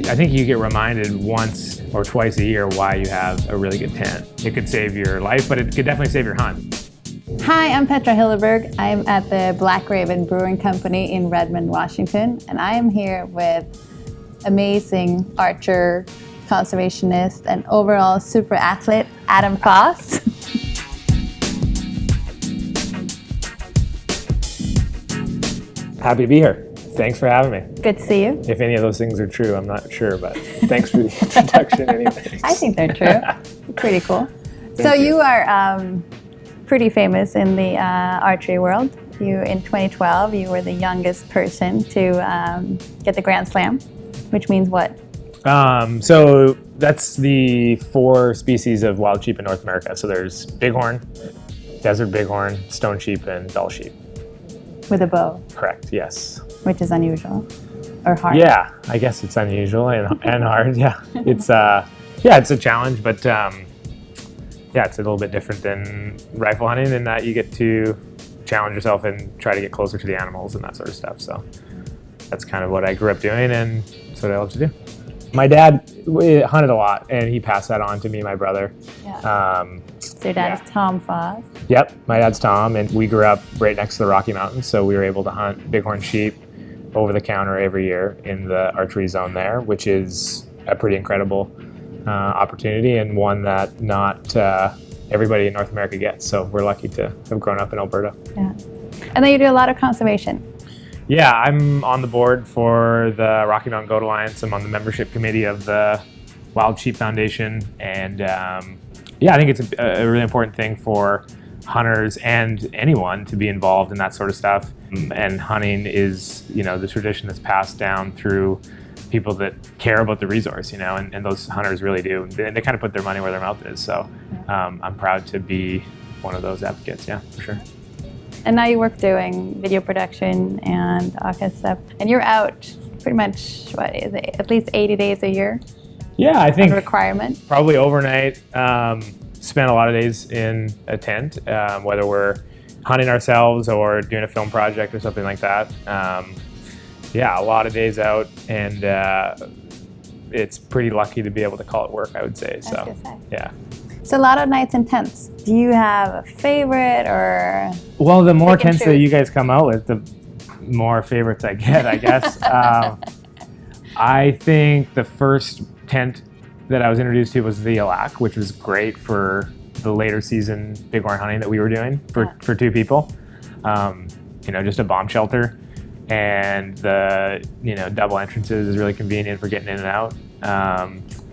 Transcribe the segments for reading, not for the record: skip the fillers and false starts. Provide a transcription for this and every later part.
I think you get reminded once or twice a year why you have a really good tent. It could save your life, but it could definitely save your hunt. Hi, I'm Petra Hilleberg. I'm at the Black Raven Brewing Company in Redmond, Washington, and I am here with amazing archer, conservationist, and overall super athlete, Adam Foss. Happy to be here. Thanks for having me. Good to see you. If any of those things are true, I'm not sure, but thanks for the introduction anyway. I think they're true. Pretty cool. So you are pretty famous in the archery world. In 2012, you were the youngest person to get the Grand Slam, which means what? So that's the 4 species of wild sheep in North America. So there's bighorn, desert bighorn, stone sheep, and bell sheep. With a bow. Correct, yes. Which is unusual or hard. Yeah, I guess it's unusual and hard. Yeah, it's a challenge, but it's a little bit different than rifle hunting in that you get to challenge yourself and try to get closer to the animals and that sort of stuff. So that's kind of what I grew up doing, and that's what I love to do. My dad hunted a lot, and he passed that on to me and my brother. Yeah. So your dad is Tom Foss. Yep, my dad's Tom, and we grew up right next to the Rocky Mountains, so we were able to hunt bighorn sheep over the counter every year in the archery zone there, which is a pretty incredible opportunity and one that not everybody in North America gets. So we're lucky to have grown up in Alberta. Yeah, and then you do a lot of conservation. Yeah, I'm on the board for the Rocky Mountain Goat Alliance. I'm on the membership committee of the Wild Sheep Foundation, and I think it's a really important thing for hunters and anyone to be involved in that sort of stuff. And hunting is, the tradition that's passed down through people that care about the resource, and those hunters really do. They kind of put their money where their mouth is. So I'm proud to be one of those advocates, yeah, for sure. And now you work doing video production and all kinds of stuff. And you're out pretty much, what is it, at least 80 days a year? Yeah, I think requirement. Probably overnight. Spent a lot of days in a tent, whether we're hunting ourselves or doing a film project or something like that. A lot of days out, and it's pretty lucky to be able to call it work, I would say. So, yeah. So a lot of nights in tents. Do you have a favorite or? Well, the more tents that you guys come out with, the more favorites I get, I guess. I think the first tent that I was introduced to was the Alac, which was great for the later season bighorn hunting that we were doing for 2 people. Just a bomb shelter, and the double entrances is really convenient for getting in and out.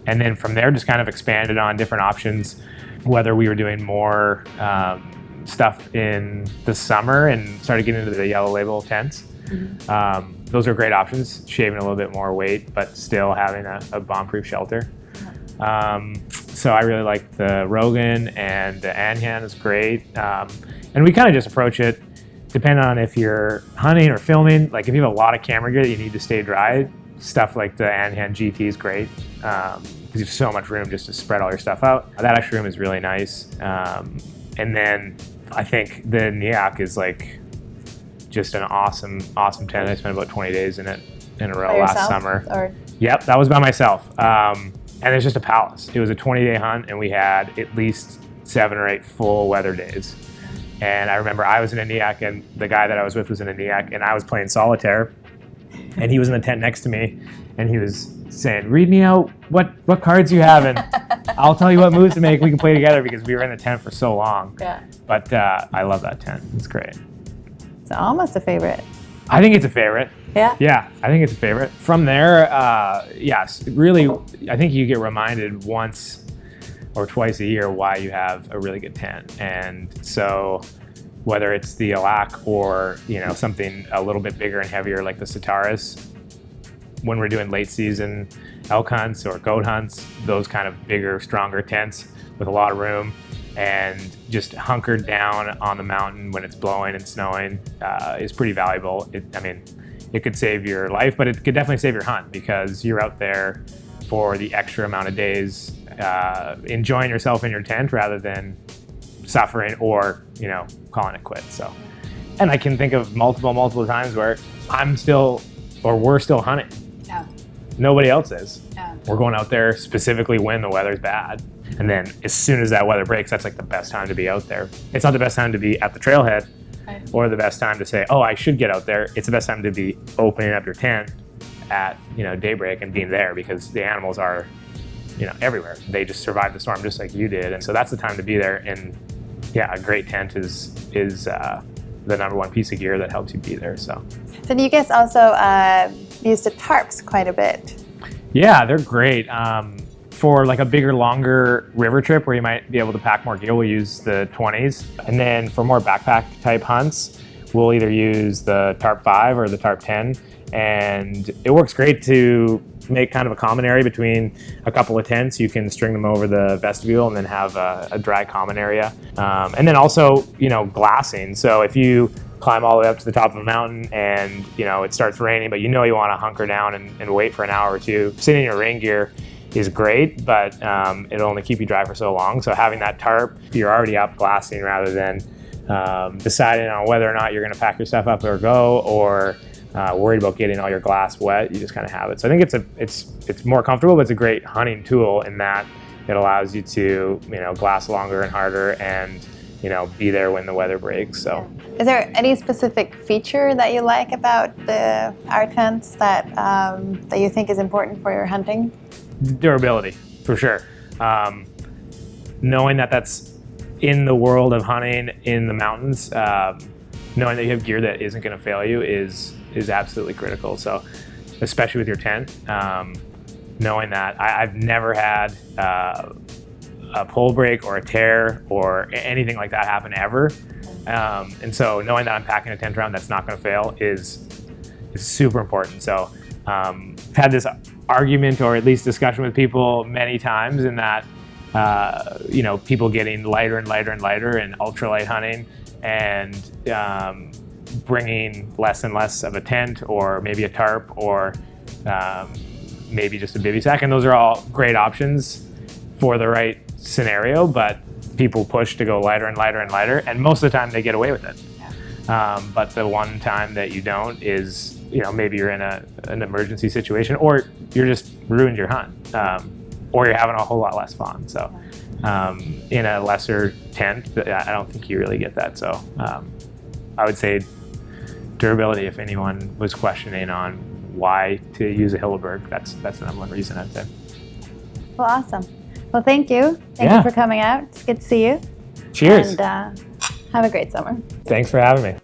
And then from there, just kind of expanded on different options, whether we were doing more stuff in the summer and started getting into the yellow label tents. Mm-hmm. Those are great options, shaving a little bit more weight, but still having a bomb-proof shelter. So I really like the Rogan, and the Anhan is great. And we kind of just approach it, depending on if you're hunting or filming. Like if you have a lot of camera gear that you need to stay dry, stuff like the Anhan GT is great. Because you have so much room just to spread all your stuff out. That extra room is really nice. And then I think the Nyack is like just an awesome tent. I spent about 20 days in it in a row last summer. Or? Yep, that was by myself. And it's just a palace. It was a 20-day hunt, and we had at least 7 or 8 full weather days. And I remember I was in a Nyack, and the guy that I was with was in a Nyack, and I was playing solitaire, and he was in the tent next to me, and he was saying, "Read me out what cards you have, and I'll tell you what moves to make. We can play together," because we were in the tent for so long. Yeah. But I love that tent. It's great. It's almost a favorite. I think it's a favorite. Yeah? Yeah, I think it's a favorite. From there, yes, really, I think you get reminded once or twice a year why you have a really good tent. And so whether it's the Alac or, something a little bit bigger and heavier like the Centaurus, when we're doing late season elk hunts or goat hunts, those kind of bigger, stronger tents with a lot of room and just hunkered down on the mountain when it's blowing and snowing is pretty valuable. It could save your life, but it could definitely save your hunt, because you're out there for the extra amount of days enjoying yourself in your tent rather than suffering or, calling it quits. So, and I can think of multiple times where we're still hunting. Yeah. nobody else is. Yeah. We're going out there specifically when the weather's bad. And then as soon as that weather breaks, that's like the best time to be out there. It's not the best time to be at the trailhead or the best time to say, oh, I should get out there. It's the best time to be opening up your tent at daybreak and being there, because the animals are everywhere. They just survived the storm just like you did. And so that's the time to be there. And yeah, a great tent is the number one piece of gear that helps you be there. So you guys also use the tarps quite a bit. Yeah, they're great. For like a bigger, longer river trip where you might be able to pack more gear, we'll use the 20s. And then for more backpack type hunts, we'll either use the tarp 5 or the tarp 10. And it works great to make kind of a common area between a couple of tents. You can string them over the vestibule and then have a dry common area. And then also, glassing. So if you climb all the way up to the top of a mountain and, it starts raining, but you want to hunker down and wait for an hour or two, sitting in your rain gear is great, but it'll only keep you dry for so long. So having that tarp, you're already up glassing rather than deciding on whether or not you're going to pack your stuff up or go, or worried about getting all your glass wet. You just kind of have it. So I think it's more comfortable, but it's a great hunting tool in that it allows you to glass longer and harder and be there when the weather breaks. So is there any specific feature that you like about our tents that you think is important for your hunting? Durability, for sure. Knowing that that's in the world of hunting in the mountains, knowing that you have gear that isn't going to fail you is absolutely critical. So especially with your tent, knowing that I've never had a pole break or a tear or anything like that happen ever. And so knowing that I'm packing a tent around that's not going to fail is super important. So I've had this argument, or at least discussion with people many times, in that people getting lighter and lighter and lighter and ultralight hunting, and bringing less and less of a tent, or maybe a tarp, or maybe just a bivy sack. And those are all great options for the right scenario, but people push to go lighter and lighter and lighter, and most of the time they get away with it. But the one time that you don't is, maybe you're in an emergency situation, or you're just ruined your hunt, or you're having a whole lot less fun. So in a lesser tent, I don't think you really get that. So I would say durability, if anyone was questioning on why to use a Hilleberg, that's the number one reason, I'd say. Well, awesome. Well, thank you. Thank you for coming out. It's good to see you. Cheers. And have a great summer. Thanks for having me.